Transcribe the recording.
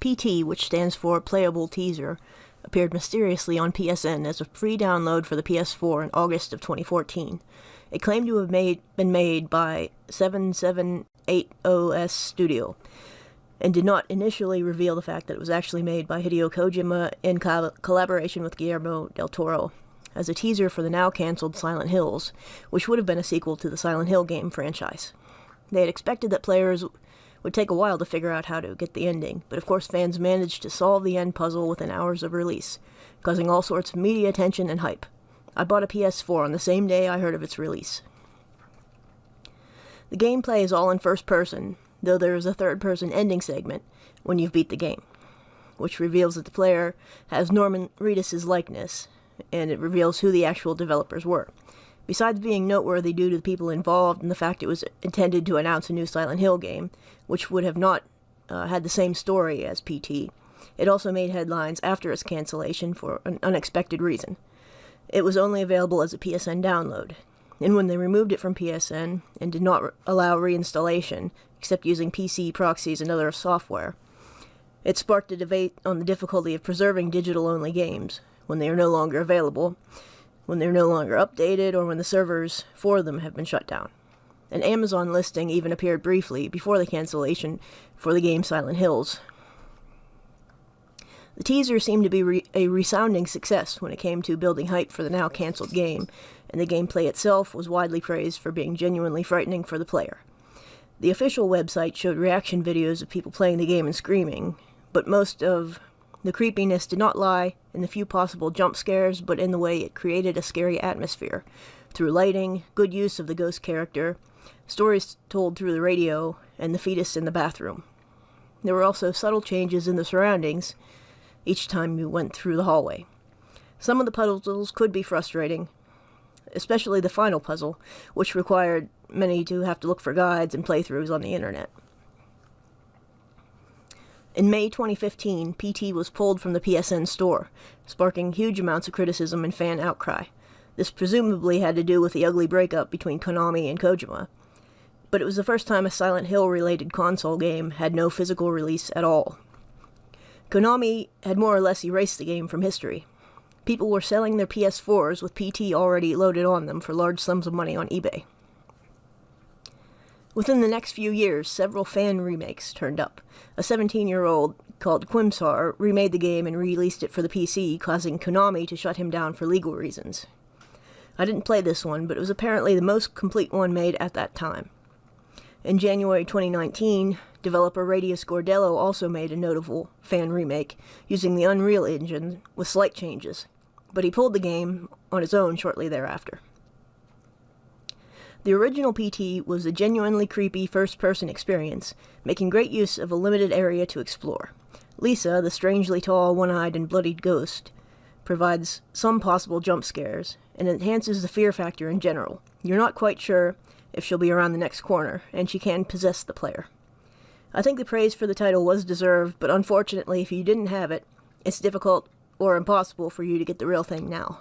PT, which stands for Playable Teaser, appeared mysteriously on PSN as a free download for the PS4 in August of 2014. It claimed to have been made by 7780S Studio, and did not initially reveal the fact that it was actually made by Hideo Kojima in collaboration with Guillermo del Toro, as a teaser for the now-cancelled Silent Hills, which would have been a sequel to the Silent Hill game franchise. They had expected that players would take a while to figure out how to get the ending, but of course fans managed to solve the end puzzle within hours of release, causing all sorts of media attention and hype. I bought a PS4 on the same day I heard of its release. The gameplay is all in first person, though there is a third-person ending segment when you've beat the game, which reveals that the player has Norman Reedus' likeness, and it reveals who the actual developers were. Besides being noteworthy due to the people involved and the fact it was intended to announce a new Silent Hill game, which would have not had the same story as PT, it also made headlines after its cancellation for an unexpected reason. It was only available as a PSN download, and when they removed it from PSN and did not allow reinstallation, except using PC proxies and other software, it sparked a debate on the difficulty of preserving digital-only games when they are no longer available, when they're no longer updated, or when the servers for them have been shut down. An Amazon listing even appeared briefly before the cancellation for the game Silent Hills. The teaser seemed to be a resounding success when it came to building hype for the now-cancelled game, and the gameplay itself was widely praised for being genuinely frightening for the player. The official website showed reaction videos of people playing the game and screaming, but most of the creepiness did not lie in the few possible jump scares, but in the way it created a scary atmosphere, through lighting, good use of the ghost character, stories told through the radio, and the fetus in the bathroom. There were also subtle changes in the surroundings each time you went through the hallway. Some of the puzzles could be frustrating, especially the final puzzle, which required many to have to look for guides and playthroughs on the internet. In May 2015, PT was pulled from the PSN store, sparking huge amounts of criticism and fan outcry. This presumably had to do with the ugly breakup between Konami and Kojima, but it was the first time a Silent Hill-related console game had no physical release at all. Konami had more or less erased the game from history. People were selling their PS4s with PT already loaded on them for large sums of money on eBay. Within the next few years, several fan remakes turned up. A 17-year-old called Quimsar remade the game and released it for the PC, causing Konami to shut him down for legal reasons. I didn't play this one, but it was apparently the most complete one made at that time. In January 2019, developer Radius Gordello also made a notable fan remake using the Unreal Engine with slight changes, but he pulled the game on his own shortly thereafter. The original PT was a genuinely creepy first-person experience, making great use of a limited area to explore. Lisa, the strangely tall, one-eyed, and bloodied ghost, provides some possible jump scares, and enhances the fear factor in general. You're not quite sure if she'll be around the next corner, and she can possess the player. I think the praise for the title was deserved, but unfortunately, if you didn't have it, it's difficult or impossible for you to get the real thing now.